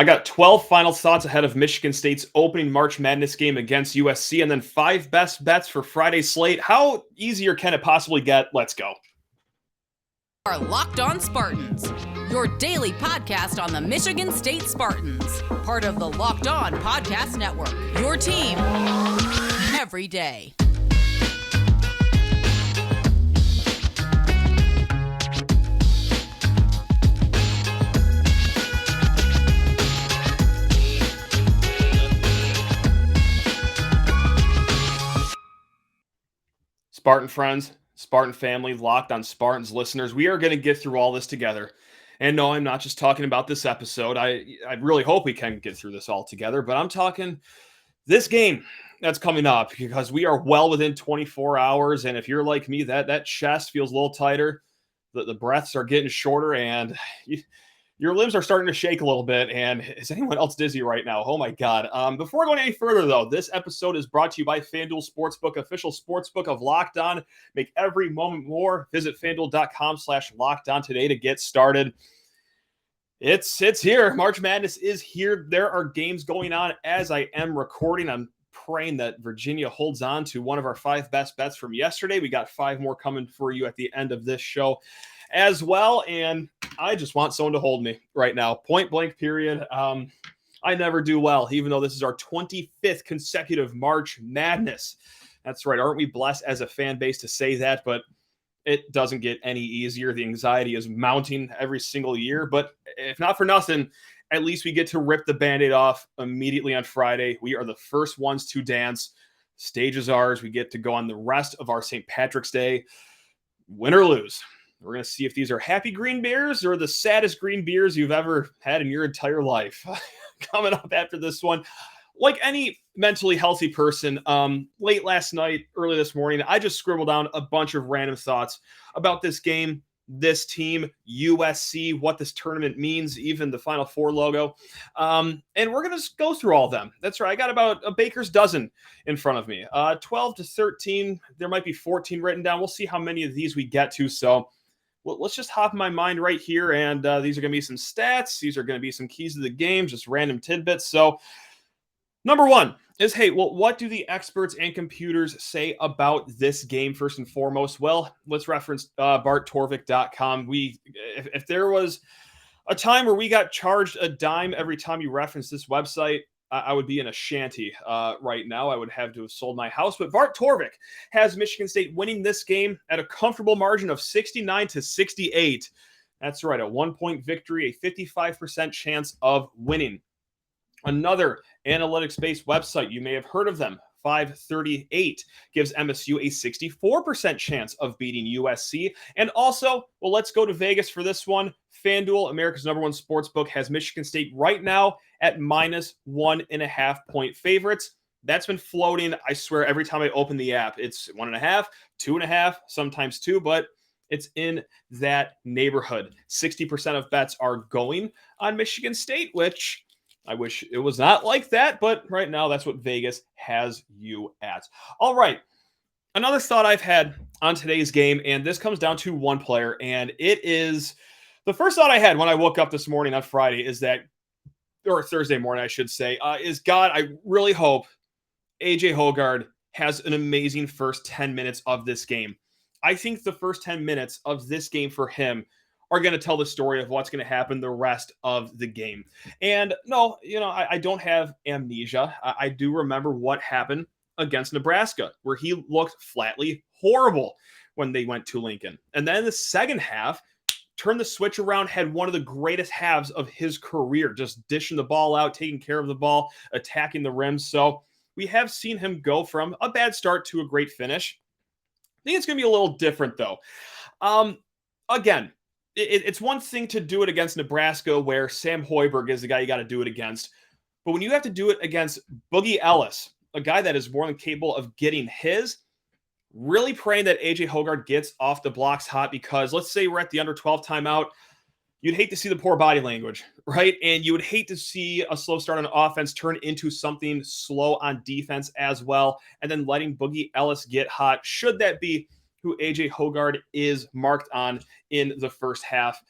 I got 12 final thoughts ahead of Michigan State's opening March Madness game against USC, and then 5 best bets for Friday's slate. How easier can it possibly get? Let's go. Are Locked On Spartans, your daily podcast on the Michigan State Spartans, part of the Locked On Podcast Network, your team every day. Spartan friends, Spartan family, Locked On Spartans listeners, we are going to get through all this together. And no, I'm not just talking about this episode. I really hope we can get through this all together, but I'm talking this game that's coming up because we are well within 24 hours. And if you're like me, that chest feels a little tighter. The breaths are getting shorter and your limbs are starting to shake a little bit. And is anyone else dizzy right now? Oh my God. Before going any further though, this episode is brought to you by FanDuel Sportsbook, official sportsbook of Locked On. Make every moment more. Visit FanDuel.com/LockedOn today to get started. It's here. March Madness is here. There are games going on as I am recording. I'm praying that Virginia holds on to one of our 5 best bets from yesterday. We got 5 more coming for you at the end of this show as well. And I just want someone to hold me right now. Point blank period. I never do well, even though this is our 25th consecutive March Madness. That's right. Aren't we blessed as a fan base to say that? But it doesn't get any easier. The anxiety is mounting every single year. But if not for nothing, at least we get to rip the Band-Aid off immediately on Friday. We are the first ones to dance. Stage is ours. We get to go on the rest of our St. Patrick's Day. Win or lose. We're going to see if these are happy green beers or the saddest green beers you've ever had in your entire life. Coming up after this one, like any mentally healthy person, late last night, early this morning, I just scribbled down a bunch of random thoughts about this game, this team, USC, what this tournament means, even the Final Four logo. And we're going to go through all of them. That's right. I got about a baker's dozen in front of me. 12 to 13. There might be 14 written down. We'll see how many of these we get to. So let's just hop in my mind right here. And these are going to be some stats. These are going to be some keys to the game, just random tidbits. So number one is, hey, well, what do the experts and computers say about this game first and foremost? Well, let's reference barttorvik.com. If there was a time where we got charged a dime every time you reference this website, I would be in a shanty right now. I would have to have sold my house. But Bart Torvik has Michigan State winning this game at a comfortable margin of 69 to 68. That's right, a 1-point victory, a 55% chance of winning. Another analytics-based website, you may have heard of them, 538, gives MSU a 64% chance of beating USC. And also, well, let's go to Vegas for this one. FanDuel, America's #1 sportsbook, has Michigan State right now at -1.5 point favorites. That's been floating, I swear, every time I open the app. It's 1.5, 2.5, sometimes 2, but it's in that neighborhood. 60% of bets are going on Michigan State, which I wish it was not like that, but right now that's what Vegas has you at. All right. Another thought I've had on today's game, and this comes down to one player, and it is the first thought I had when I woke up this morning on Friday is that, or Thursday morning, I should say, is God, I really hope AJ Hoggard has an amazing first 10 minutes of this game. I think the first 10 minutes of this game for him are going to tell the story of what's going to happen the rest of the game. And no, I don't have amnesia. I do remember what happened against Nebraska, where he looked flatly horrible when they went to Lincoln. And then in the second half, turned the switch around, had one of the greatest halves of his career, just dishing the ball out, taking care of the ball, attacking the rim. So we have seen him go from a bad start to a great finish. I think it's going to be a little different, though. Again, it's one thing to do it against Nebraska, where Sam Hoiberg is the guy you got to do it against. But when you have to do it against Boogie Ellis, a guy that is more than capable of getting his, really praying that AJ Hogard gets off the blocks hot, because let's say we're at the under 12 timeout, you'd hate to see the poor body language, right? And you would hate to see a slow start on offense turn into something slow on defense as well, and then letting Boogie Ellis get hot, should that be who AJ Hogard is marked on in the first half.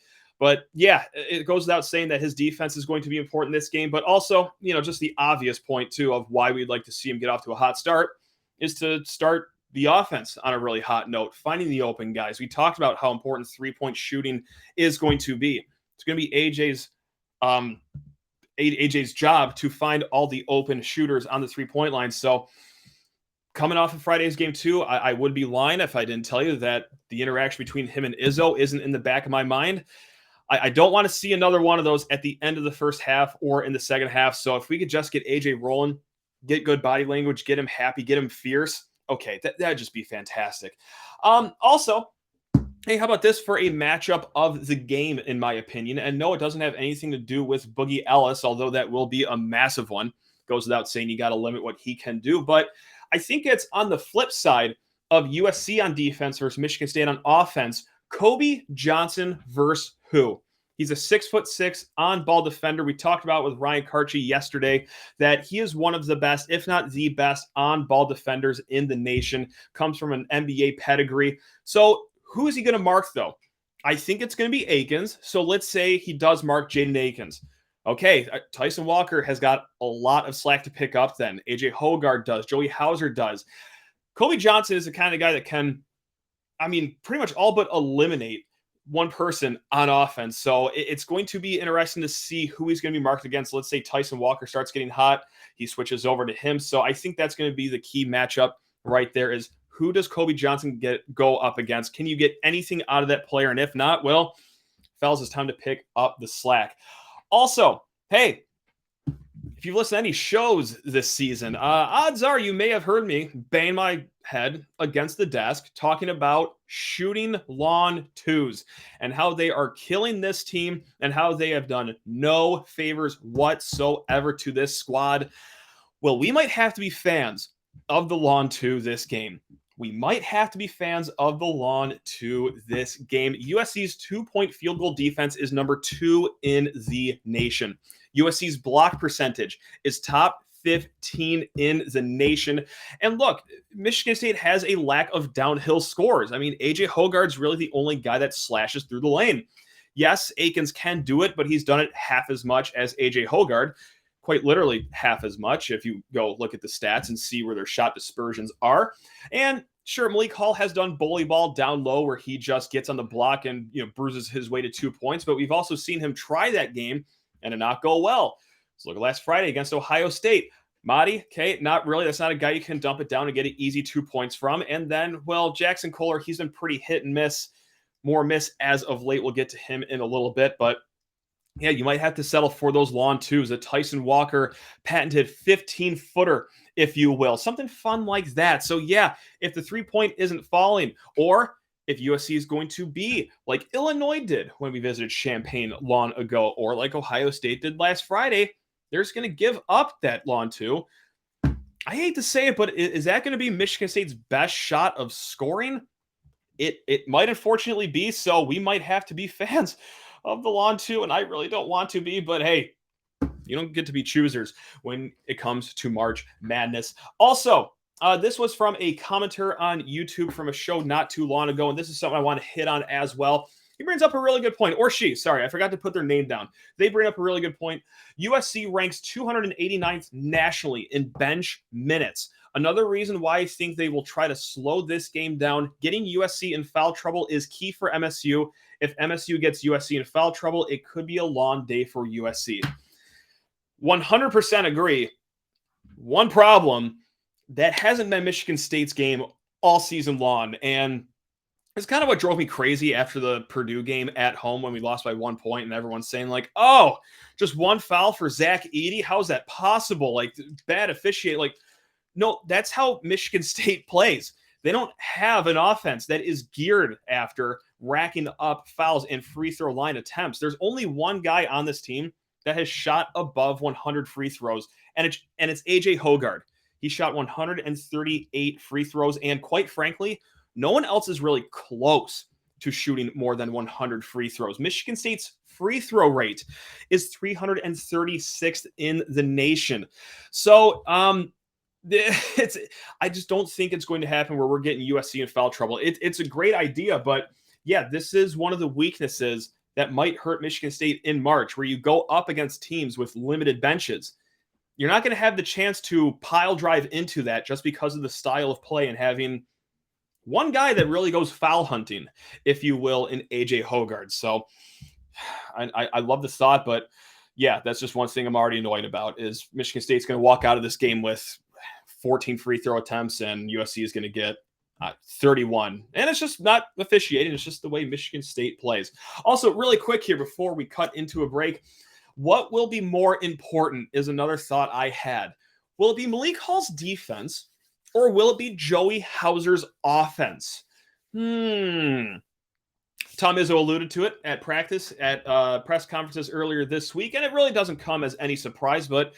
But yeah, it goes without saying that his defense is going to be important in this game. But also, just the obvious point, too, of why we'd like to see him get off to a hot start is to start the offense on a really hot note, finding the open guys. We talked about how important three-point shooting is going to be. It's going to be AJ's job to find all the open shooters on the three-point line. So coming off of Friday's game, too, I would be lying if I didn't tell you that the interaction between him and Izzo isn't in the back of my mind. I don't want to see another one of those at the end of the first half or in the second half. So if we could just get AJ rolling, get good body language, get him happy, get him fierce, okay, that'd just be fantastic. Also, hey, how about this for a matchup of the game, in my opinion? And no, it doesn't have anything to do with Boogie Ellis, although that will be a massive one. Goes without saying, you got to limit what he can do. But I think it's on the flip side of USC on defense versus Michigan State on offense. Kobe Johnson versus who? He's a 6'6" on-ball defender. We talked about with Ryan Karchi yesterday that he is one of the best, if not the best, on-ball defenders in the nation. Comes from an NBA pedigree. So who is he going to mark, though? I think it's going to be Akins. So let's say he does mark Jaden Akins. Okay, Tyson Walker has got a lot of slack to pick up then. AJ Hoggard does. Joey Hauser does. Kobe Johnson is the kind of guy that can, pretty much all but eliminate one person on offense. So it's going to be interesting to see who he's going to be marked against. Let's say Tyson Walker starts getting hot. He switches over to him. So I think that's going to be the key matchup right there is who does Kobe Johnson go up against? Can you get anything out of that player? And if not, well, fellas, it's time to pick up the slack. Also, hey, if you've listened to any shows this season, odds are you may have heard me bang my head against the desk talking about shooting lawn twos and how they are killing this team and how they have done no favors whatsoever to this squad. Well, we might have to be fans of the lawn two this game. We might have to be fans of the lawn to this game. USC's 2-point field goal defense is number 2 in the nation. USC's block percentage is top 15 in the nation. And look, Michigan State has a lack of downhill scores. AJ Hoggard's really the only guy that slashes through the lane. Yes, Akins can do it, but he's done it half as much as AJ Hoggard. Quite literally half as much if you go look at the stats and see where their shot dispersions are. And sure, Malik Hall has done bully ball down low where he just gets on the block and bruises his way to 2 points. But we've also seen him try that game and it not go well. So look at last Friday against Ohio State. Mady, okay, not really. That's not a guy you can dump it down and get an easy 2 points from. And then, well, Jackson Kohler, he's been pretty hit and miss. More miss as of late. We'll get to him in a little bit. But yeah, you might have to settle for those lawn twos. A Tyson Walker patented 15-footer, if you will. Something fun like that. So yeah, if the 3-point isn't falling, or if USC is going to be like Illinois did when we visited Champaign long ago, or like Ohio State did last Friday, they're just going to give up that lawn two. I hate to say it, but is that going to be Michigan State's best shot of scoring? It might unfortunately be, so we might have to be fans of the lawn two, and I really don't want to be, but hey, you don't get to be choosers when it comes to March Madness. Also, this was from a commenter on YouTube from a show not too long ago, and this is something I want to hit on as well. He brings up a really good point, or she, sorry, I forgot to put their name down. They bring up a really good point. USC ranks 289th nationally in bench minutes. Another reason why I think they will try to slow this game down, getting USC in foul trouble is key for MSU. If MSU gets USC in foul trouble, it could be a long day for USC. 100% agree. One problem, that hasn't been Michigan State's game all season long, and it's kind of what drove me crazy after the Purdue game at home when we lost by 1 point and everyone's saying like, oh, just one foul for Zach Edey? How is that possible? Like, bad officiate. Like, no, that's how Michigan State plays. They don't have an offense that is geared after racking up fouls and free throw line attempts. There's only one guy on this team that has shot above 100 free throws, and it's AJ Hoggard. He shot 138 free throws, and quite frankly, no one else is really close to shooting more than 100 free throws. Michigan State's free throw rate is 336th in the nation. So I just don't think it's going to happen where we're getting USC in foul trouble. It's a great idea, but yeah, this is one of the weaknesses that might hurt Michigan State in March, where you go up against teams with limited benches. You're not going to have the chance to pile drive into that just because of the style of play and having one guy that really goes foul hunting, if you will, in AJ Hoggard. So I love the thought, but yeah, that's just one thing I'm already annoyed about is Michigan State's going to walk out of this game with 14 free throw attempts and USC is going to get 31. And it's just not officiating. It's just the way Michigan State plays. Also, really quick here before we cut into a break, what will be more important is another thought I had. Will it be Malik Hall's defense or will it be Joey Hauser's offense? Tom Izzo alluded to it at practice, at press conferences earlier this week, and it really doesn't come as any surprise, but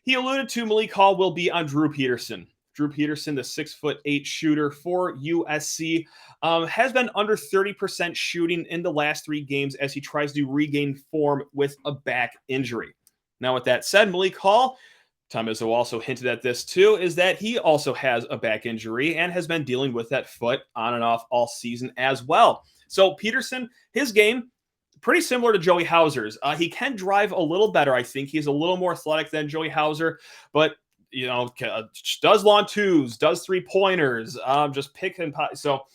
he alluded to Malik Hall will be on Drew Peterson. Drew Peterson, the 6'8" shooter for USC, has been under 30% shooting in the last 3 games as he tries to regain form with a back injury. Now, with that said, Malik Hall, Tom Izzo also hinted at this too, is that he also has a back injury and has been dealing with that foot on and off all season as well. So Peterson, his game, pretty similar to Joey Hauser's. He can drive a little better, I think. He's a little more athletic than Joey Hauser, but does long twos, does 3-pointers, just pick and pop. So,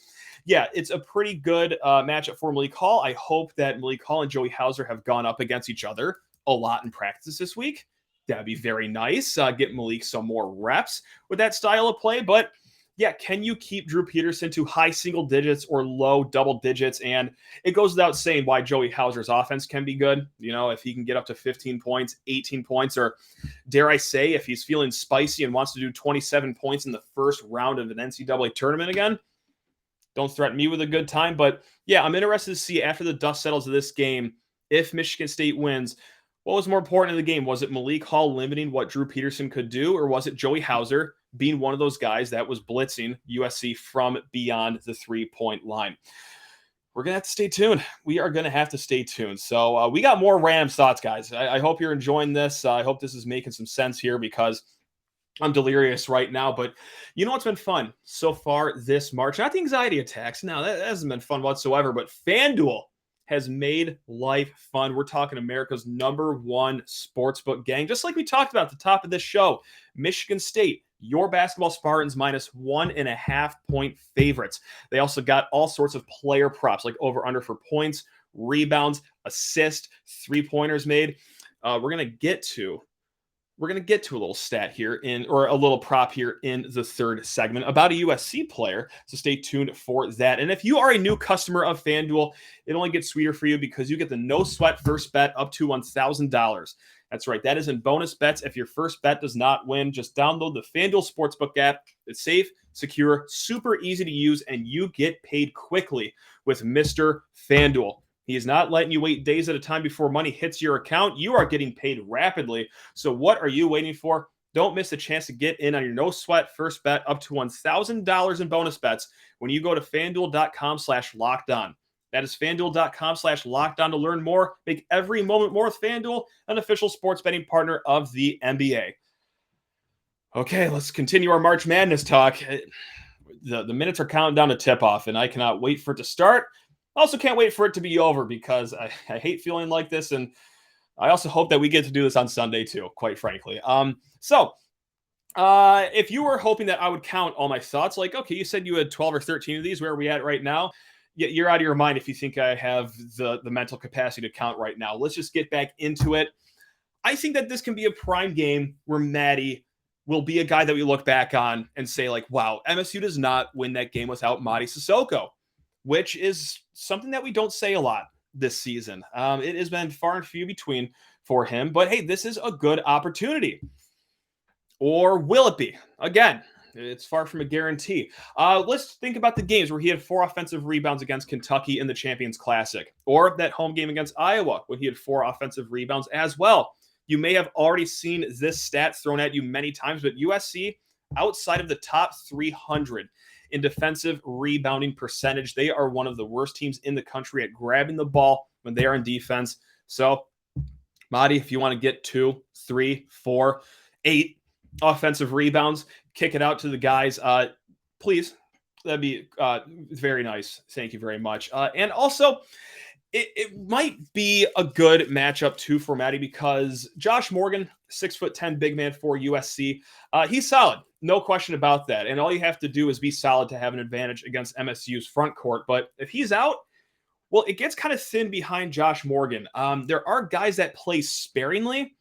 yeah, it's a pretty good matchup for Malik Hall. I hope that Malik Hall and Joey Hauser have gone up against each other a lot in practice this week. That'd be very nice. Get Malik some more reps with that style of play. But, yeah, can you keep Drew Peterson to high single digits or low double digits? And it goes without saying why Joey Hauser's offense can be good. If he can get up to 15 points, 18 points, or dare I say, if he's feeling spicy and wants to do 27 points in the first round of an NCAA tournament again, don't threaten me with a good time. But, yeah, I'm interested to see after the dust settles of this game, if Michigan State wins, what was more important in the game? Was it Malik Hall limiting what Drew Peterson could do, or was it Joey Hauser being one of those guys that was blitzing USC from beyond the 3-point line? We're going to have to stay tuned. We are going to have to stay tuned. So we got more random thoughts, guys. I hope you're enjoying this. I hope this is making some sense here because I'm delirious right now. But you know what's been fun so far this March? Not the anxiety attacks. No, that hasn't been fun whatsoever. But FanDuel has made life fun. We're talking America's #1 sportsbook gang. Just like we talked about at the top of this show, Michigan State, your basketball Spartans -1.5 point favorites. They also got all sorts of player props like over/under for points, rebounds, assists, 3-pointers made. We're going to get to a little stat here or a little prop here in the third segment about a USC player. So stay tuned for that. And if you are a new customer of FanDuel, it only gets sweeter for you because you get the no sweat first bet up to $1,000. That's right. That is in bonus bets. If your first bet does not win, just download the FanDuel Sportsbook app. It's safe, secure, super easy to use, and you get paid quickly with Mr. FanDuel. He is not letting you wait days at a time before money hits your account. You are getting paid rapidly. So what are you waiting for? Don't miss a chance to get in on your no sweat first bet up to $1,000 in bonus bets when you go to FanDuel.com/lockedon. That is FanDuel.com/lockedon to learn more. Make every moment more with FanDuel, an official sports betting partner of the NBA. Okay, let's continue our March Madness talk. The minutes are counting down to tip-off, and I cannot wait for it to start. I also can't wait for it to be over because I hate feeling like this, and I also hope that we get to do this on Sunday too, quite frankly. If you were hoping that I would count all my thoughts, like, okay, you said you had 12 or 13 of these, where are we at right now? You're out of your mind if you think I have the mental capacity to count right now. Let's just get back into it. I think that this can be a prime game where Mady will be a guy that we look back on and say, like, wow, MSU does not win that game without Mady Sissoko, which is something that we don't say a lot this season. It has been far and few between for him, but hey, this is a good opportunity. Or will it be? Again, it's far from a guarantee. Let's think about the games where he had 4 offensive rebounds against Kentucky in the Champions Classic, or that home game against Iowa when he had 4 offensive rebounds as well. You may have already seen this stat thrown at you many times, but USC, outside of the top 300 in defensive rebounding percentage, they are one of the worst teams in the country at grabbing the ball when they are in defense. So, Mady, if you want to get 2, 3, 4, 8 offensive rebounds, kick it out to the guys, please. That'd be very nice. Thank you very much. And also, It might be a good matchup too for Mady because Josh Morgan, 6'10" big man for USC, he's solid, no question about that. And all you have to do is be solid to have an advantage against MSU's front court. But if he's out, well, it gets kind of thin behind Josh Morgan. There are guys that play sparingly,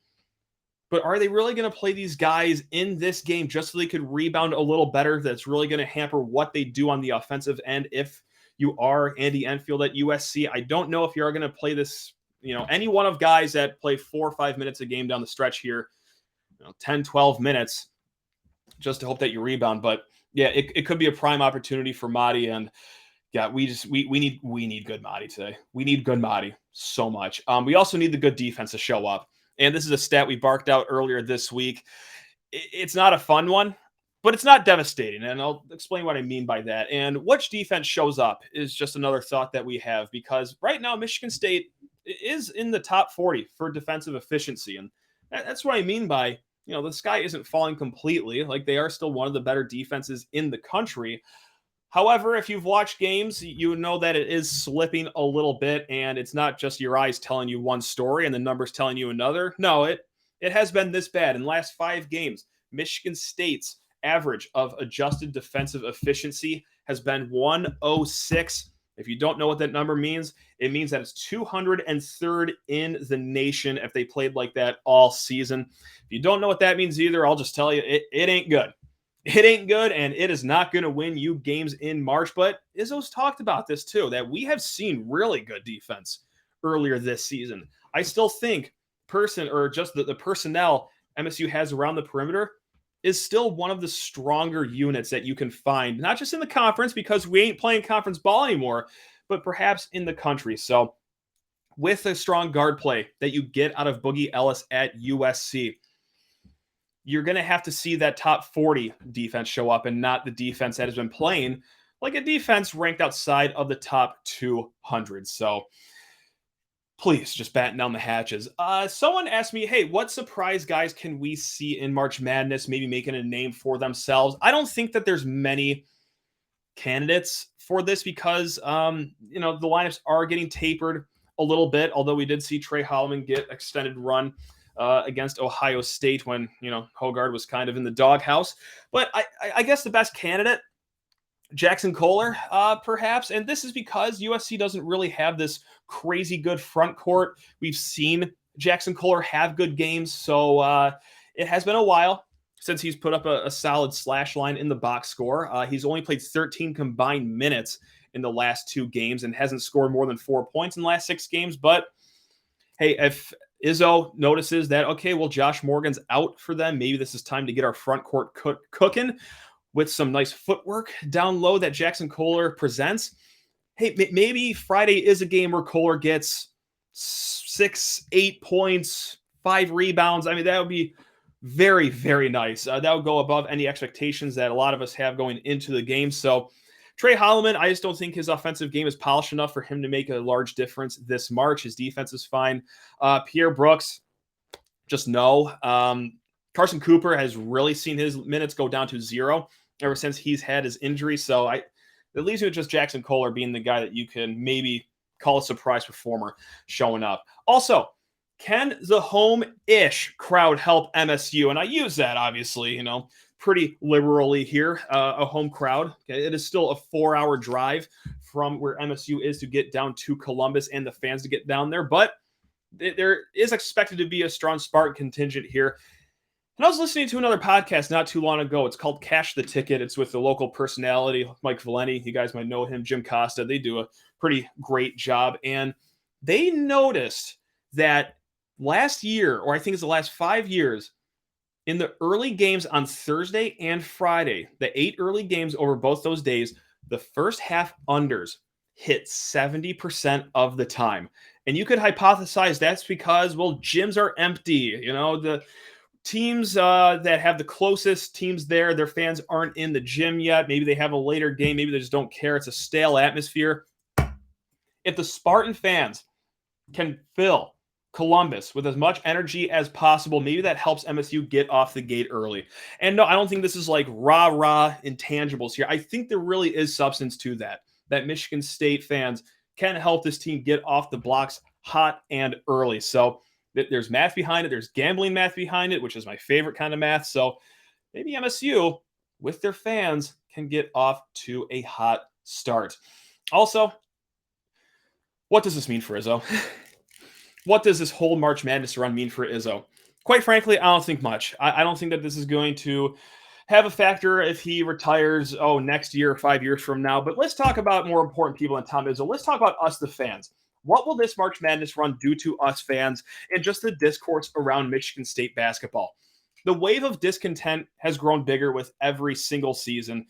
but are they really going to play these guys in this game just so they could rebound a little better? That's really going to hamper what they do on the offensive end if you are Andy Enfield at USC. I don't know if you are going to play this, any one of guys that play 4 or 5 minutes a game down the stretch here, 10, 12 minutes, just to hope that you rebound. But yeah, it could be a prime opportunity for Mady. And yeah, we need good Mady today. We need good Mady so much. We also need the good defense to show up. And this is a stat we barked out earlier this week. It's not a fun one, but it's not devastating. And I'll explain what I mean by that. And which defense shows up is just another thought that we have, because right now Michigan State is in the top 40 for defensive efficiency. And that's what I mean by, the sky isn't falling completely. Like, they are still one of the better defenses in the country. However, if you've watched games, you know that it is slipping a little bit, and it's not just your eyes telling you one story and the numbers telling you another. No, it has been this bad. In the last 5 games, Michigan State's average of adjusted defensive efficiency has been 106. If you don't know what that number means, it means that it's 203rd in the nation if they played like that all season. If you don't know what that means either, I'll just tell you, it ain't good. It ain't good, and it is not going to win you games in March. But Izzo's talked about this too, that we have seen really good defense earlier this season. I still think the personnel MSU has around the perimeter is still one of the stronger units that you can find, not just in the conference, because we ain't playing conference ball anymore, but perhaps in the country. So with a strong guard play that you get out of Boogie Ellis at USC, you're going to have to see that top 40 defense show up and not the defense that has been playing like a defense ranked outside of the top 200. So please just batten down the hatches. Someone asked me, hey, what surprise guys can we see in March Madness, maybe making a name for themselves? I don't think that there's many candidates for this because, the lineups are getting tapered a little bit, although we did see Trey Holloman get extended run against Ohio State when, Hoggard was kind of in the doghouse. But I guess the best candidate, Jackson Kohler, perhaps. And this is because USC doesn't really have this crazy good front court. We've seen Jackson Kohler have good games. So it has been a while since he's put up a solid slash line in the box score. He's only played 13 combined minutes in the last 2 games and hasn't scored more than 4 points in the last 6 games. But hey, if Izzo notices that, okay, well, Josh Morgan's out for them, maybe this is time to get our front court cooking with some nice footwork down low that Jackson Kohler presents. Hey, maybe Friday is a game where Kohler gets 6, 8 points, 5 rebounds. I mean, that would be very, very nice. That would go above any expectations that a lot of us have going into the game. So Trey Holloman, I just don't think his offensive game is polished enough for him to make a large difference this March. His defense is fine. Pierre Brooks, just no. Carson Cooper has really seen his minutes go down to 0 ever since he's had his injury. So it leaves you with just Jackson Kohler being the guy that you can maybe call a surprise performer showing up. Also, can the home-ish crowd help MSU? And I use that, obviously, pretty liberally here, a home crowd. It is still a 4-hour drive from where MSU is to get down to Columbus and the fans to get down there. But there is expected to be a strong Spartan contingent here. And I was listening to another podcast not too long ago. It's called Cash the Ticket. It's with the local personality, Mike Valenti. You guys might know him, Jim Costa. They do a pretty great job. And they noticed that last year, or I think it's the last 5 years, in the early games on Thursday and Friday, the 8 early games over both those days, the first half unders hit 70% of the time. And you could hypothesize that's because, well, gyms are empty. The teams that have the closest teams there, their fans aren't in the gym yet. Maybe they have a later game. Maybe they just don't care. It's a stale atmosphere. If the Spartan fans can fill Columbus with as much energy as possible, maybe that helps MSU get off the gate early. And no, I don't think this is like rah-rah intangibles here. I think there really is substance to that Michigan State fans can help this team get off the blocks hot and early. So there's math behind it. There's gambling math behind it, which is my favorite kind of math. So maybe MSU, with their fans, can get off to a hot start. Also, what does this mean for Izzo? What does this whole March Madness run mean for Izzo? Quite frankly, I don't think much. I don't think that this is going to have a factor if he retires, next year or 5 years from now. But let's talk about more important people than Tom Izzo. Let's talk about us, the fans. What will this March Madness run do to us fans and just the discourse around Michigan State basketball? The wave of discontent has grown bigger with every single season.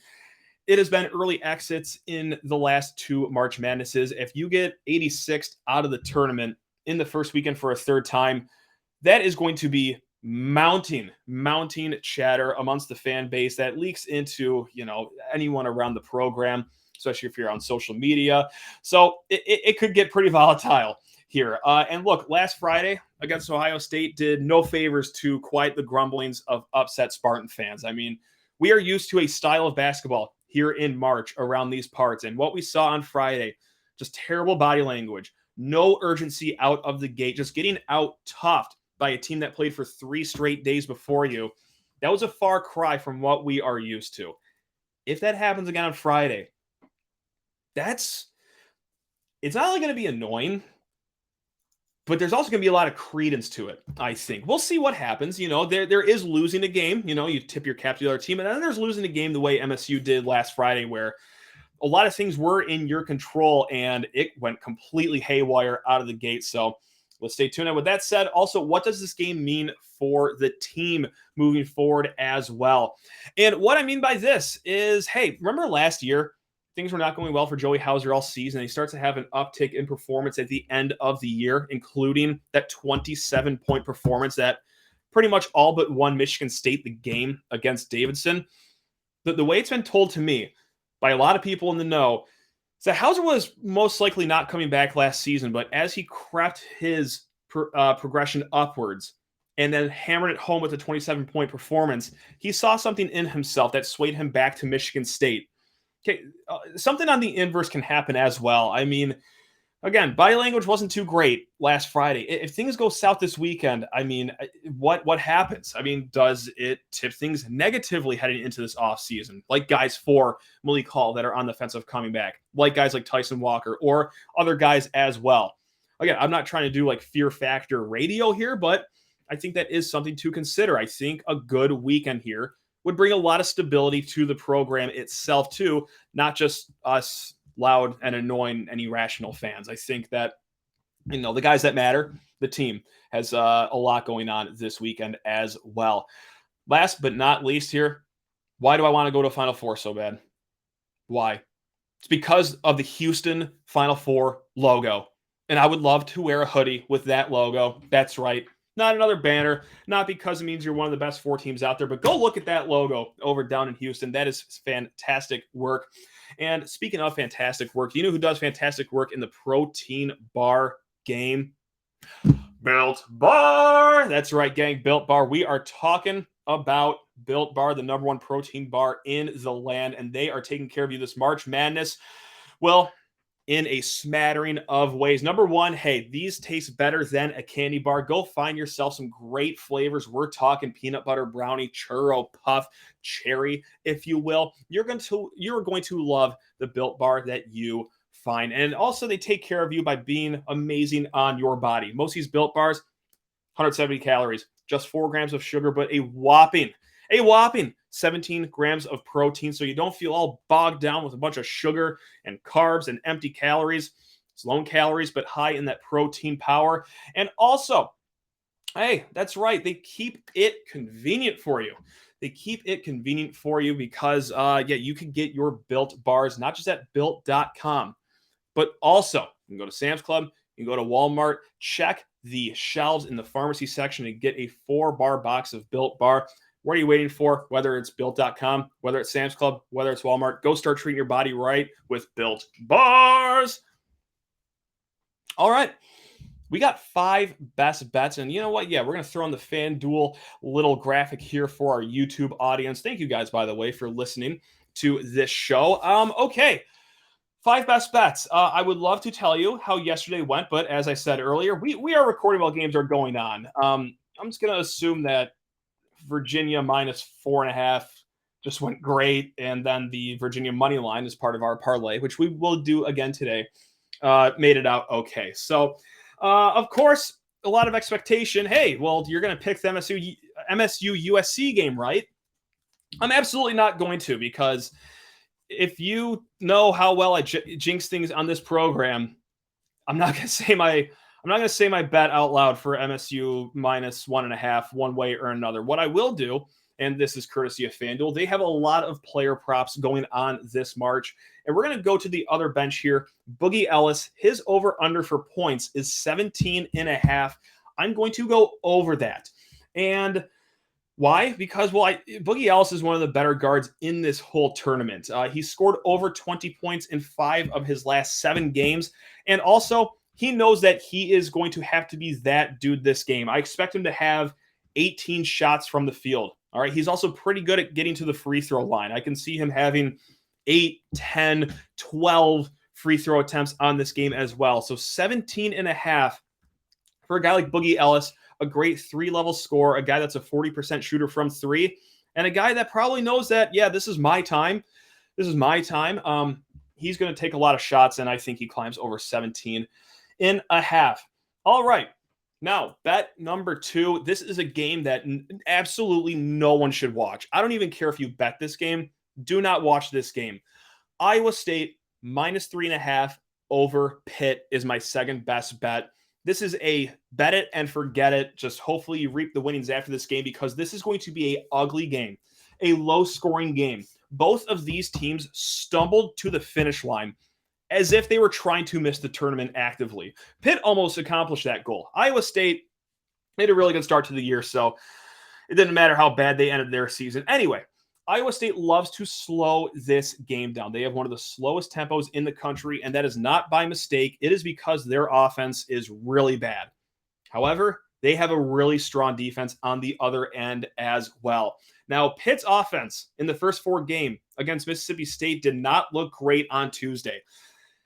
It has been early exits in the last 2 March Madnesses. If you get 86th out of the tournament in the first weekend for a third time, that is going to be mounting chatter amongst the fan base that leaks into, anyone around the program, especially if you're on social media. So it could get pretty volatile here. And look, last Friday against Ohio State did no favors to quite the grumblings of upset Spartan fans. I mean, we are used to a style of basketball here in March around these parts. And what we saw on Friday, just terrible body language, no urgency out of the gate, just getting out-toughed by a team that played for 3 straight days before you. That was a far cry from what we are used to. If that happens again on Friday, it's not only going to be annoying, but there's also going to be a lot of credence to it, I think. We'll see what happens. There is losing a game. You tip your cap to the other team, and then there's losing a game the way MSU did last Friday, where a lot of things were in your control, and it went completely haywire out of the gate. So let's stay tuned. And with that said, also, what does this game mean for the team moving forward as well? And what I mean by this is, hey, remember last year, things were not going well for Joey Hauser all season. He starts to have an uptick in performance at the end of the year, including that 27-point performance that pretty much all but won Michigan State the game against Davidson. The way it's been told to me by a lot of people in the know is that Hauser was most likely not coming back last season, but as he crept his progression upwards and then hammered it home with a 27-point performance, he saw something in himself that swayed him back to Michigan State. Okay, something on the inverse can happen as well. I mean, again, body language wasn't too great last Friday. If things go south this weekend, I mean, what happens? I mean, does it tip things negatively heading into this offseason? Like guys for Malik Hall that are on the fence of coming back, like guys like Tyson Walker or other guys as well. Again, I'm not trying to do like fear factor radio here, but I think that is something to consider. I think a good weekend here would bring a lot of stability to the program itself too, not just us loud and annoying and irrational fans. I think that, the guys that matter, the team has a lot going on this weekend as well. Last but not least here, why do I want to go to Final Four so bad? Why? It's because of the Houston Final Four logo. And I would love to wear a hoodie with that logo. That's right. Not another banner, not because it means you're one of the best 4 teams out there, but go look at that logo over down in Houston. That is fantastic work. And speaking of fantastic work, you know who does fantastic work in the protein bar game? Built Bar. That's right, gang. Built Bar. We are talking about Built Bar, the #1 protein bar in the land, and they are taking care of you this March Madness. Well, in a smattering of ways. Number one, hey, these taste better than a candy bar. Go find yourself some great flavors. We're talking peanut butter brownie, churro, puff, cherry, if you will. You're going to love the Built Bar that you find. And also, they take care of you by being amazing on your body. Most of these Built Bars, 170 calories, just 4 grams of sugar, but a whopping 17 grams of protein, so you don't feel all bogged down with a bunch of sugar and carbs and empty calories. It's low in calories, but high in that protein power. And also, hey, that's right, they keep it convenient for you. They keep it convenient for you because, you can get your Built Bars, not just at Built.com, but also you can go to Sam's Club, you can go to Walmart, check the shelves in the pharmacy section and get a 4-bar box of Built Bar. What are you waiting for? Whether it's Built.com, whether it's Sam's Club, whether it's Walmart, go start treating your body right with Built Bars. All right. We got 5 best bets. And you know what? Yeah, we're going to throw in the FanDuel little graphic here for our YouTube audience. Thank you guys, by the way, for listening to this show. Okay. 5 best bets. I would love to tell you how yesterday went, but as I said earlier, we are recording while games are going on. I'm just going to assume that Virginia minus 4.5 just went great, and then the Virginia money line is part of our parlay, which we will do again today, made it out okay. So, of course, a lot of expectation. Hey, well, you're going to pick the MSU USC game, right? I'm absolutely not going to, because if you know how well I jinx things on this program, I'm not going to say my bet out loud for MSU minus 1.5 one way or another. What I will do, and this is courtesy of FanDuel, they have a lot of player props going on this March, and we're going to go to the other bench here. Boogie Ellis, his over under for points is 17.5. I'm going to go over that. And why? Because, Boogie Ellis is one of the better guards in this whole tournament. He scored over 20 points in 5 of his last 7 games. And also, he knows that he is going to have to be that dude this game. I expect him to have 18 shots from the field. All right. He's also pretty good at getting to the free throw line. I can see him having 8, 10, 12 free throw attempts on this game as well. So 17.5 for a guy like Boogie Ellis. A great 3-level scorer, a guy that's a 40% shooter from 3, and a guy that probably knows that, yeah, this is my time. This is my time. He's going to take a lot of shots, and I think he climbs over 17.5. All right. Now, bet number 2. This is a game that absolutely no one should watch. I don't even care if you bet this game. Do not watch this game. Iowa State minus 3.5 over Pitt is my second best bet. This is a bet it and forget it. Just hopefully you reap the winnings after this game, because this is going to be an ugly game, a low-scoring game. Both of these teams stumbled to the finish line as if they were trying to miss the tournament actively. Pitt almost accomplished that goal. Iowa State made a really good start to the year, so it didn't matter how bad they ended their season. Anyway, Iowa State loves to slow this game down. They have one of the slowest tempos in the country, and that is not by mistake. It is because their offense is really bad. However, they have a really strong defense on the other end as well. Now, Pitt's offense in the first 4 games against Mississippi State did not look great on Tuesday.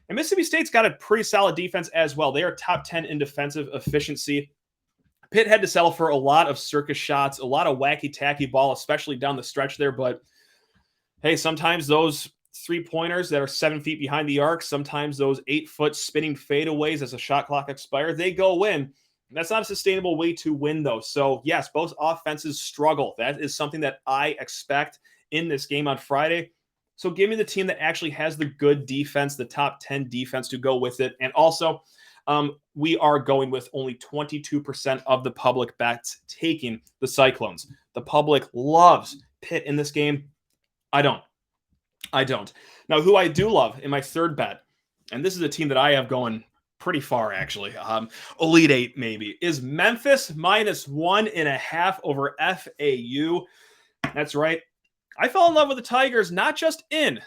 And Mississippi State's got a pretty solid defense as well. They are top 10 in defensive efficiency. Pitt had to settle for a lot of circus shots, a lot of wacky-tacky ball, especially down the stretch there. But, hey, sometimes those 3-pointers that are 7 feet behind the arc, sometimes those 8-foot spinning fadeaways as a shot clock expires, they go in. That's not a sustainable way to win, though. So, yes, both offenses struggle. That is something that I expect in this game on Friday. So give me the team that actually has the good defense, the top 10 defense to go with it. And also, we are going with only 22% of the public bets taking the Cyclones. The public loves Pitt in this game. I don't. Now, who I do love in my third bet, and this is a team that I have going pretty far, actually, Elite 8 maybe, is Memphis minus 1.5 over FAU. That's right. I fell in love with the Tigers, not just in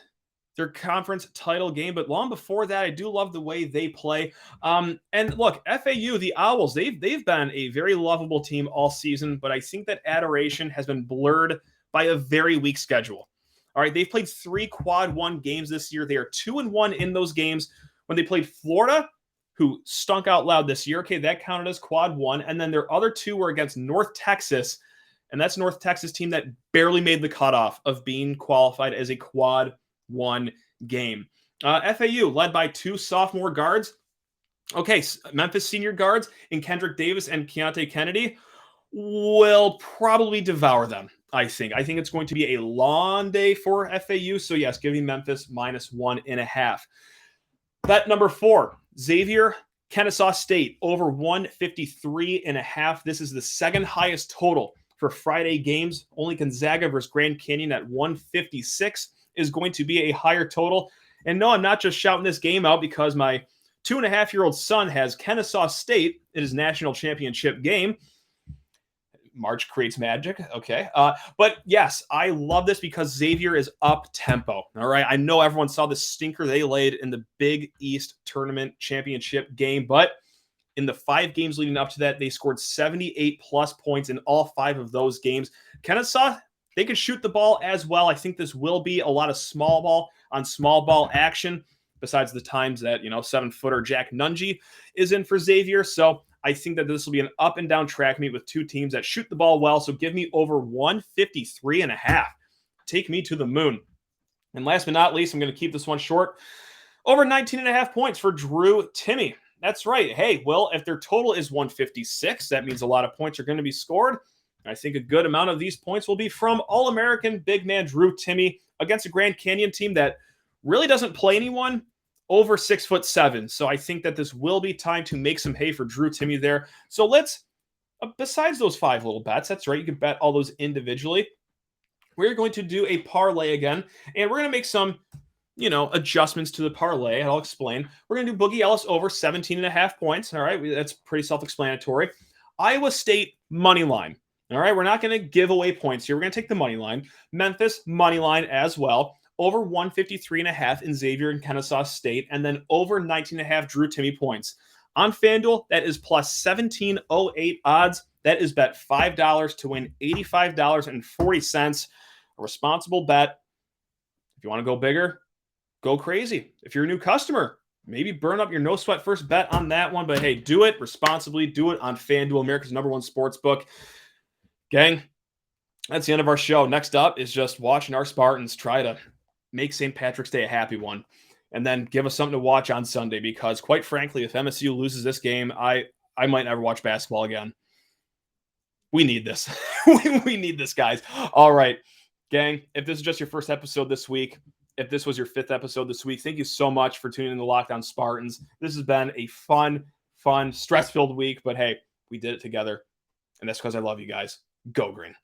their conference title game, but long before that, I do love the way they play. And look, FAU, the Owls, they've been a very lovable team all season, but I think that adoration has been blurred by a very weak schedule. All right, they've played 3 quad 1 games this year. They are 2-1 in those games. When they played Florida, who stunk out loud this year, okay, that counted as quad 1. And then their other 2 were against North Texas, and that's North Texas team that barely made the cutoff of being qualified as a quad 1 game. FAU led by 2 sophomore guards. Okay, Memphis senior guards in Kendrick Davis and Keontae Kennedy will probably devour them, I think. I think it's going to be a long day for FAU. So, yes, give me Memphis minus 1.5. Bet number 4, Xavier, Kennesaw State over 153.5. This is the second highest total for Friday games. Only Gonzaga versus Grand Canyon at 156 is going to be a higher total. And no, I'm not just shouting this game out because my 2.5-year-old son has Kennesaw State in his national championship game. March creates magic. Okay. But yes, I love this because Xavier is up tempo. All right. I know everyone saw the stinker they laid in the Big East tournament championship game, but in the 5 games leading up to that, they scored 78 plus points in all 5 of those games. Kennesaw, they can shoot the ball as well. I think this will be a lot of small ball on small ball action. besides the times that, 7-footer Jack Nungy is in for Xavier. So I think that this will be an up and down track meet with two teams that shoot the ball well. So give me over 153.5. Take me to the moon. And last but not least, I'm going to keep this one short. Over 19.5 points for Drew Timme. That's right. Hey, well, if their total is 156, that means a lot of points are going to be scored. I think a good amount of these points will be from All-American big man Drew Timme against a Grand Canyon team that really doesn't play anyone over 6'7". So I think that this will be time to make some hay for Drew Timme there. So let's, besides those 5 little bets, that's right, you can bet all those individually. We're going to do a parlay again, and we're going to make some, adjustments to the parlay, and I'll explain. We're going to do Boogie Ellis over 17.5 points. All right, that's pretty self-explanatory. Iowa State money line. All right, we're not going to give away points here. We're going to take the money line. Memphis money line as well. Over 153.5 in Xavier and Kennesaw State, and then over 19.5 Drew Timme points. On FanDuel, that is plus 1708 odds. That is bet $5 to win $85.40. A responsible bet. If you want to go bigger, go crazy. If you're a new customer, maybe burn up your no sweat first bet on that one. But hey, do it responsibly. Do it on FanDuel, America's #1 sports book. Gang, that's the end of our show. Next up is just watching our Spartans try to make St. Patrick's Day a happy one, and then give us something to watch on Sunday, because quite frankly, if MSU loses this game, I might never watch basketball again. We need this. we need this, guys. All right, gang, if this is just your first episode this week, if this was your 5th episode this week, thank you so much for tuning in to Locked On Spartans. This has been a fun, stress-filled week, but hey, we did it together, and that's because I love you guys. Go Green.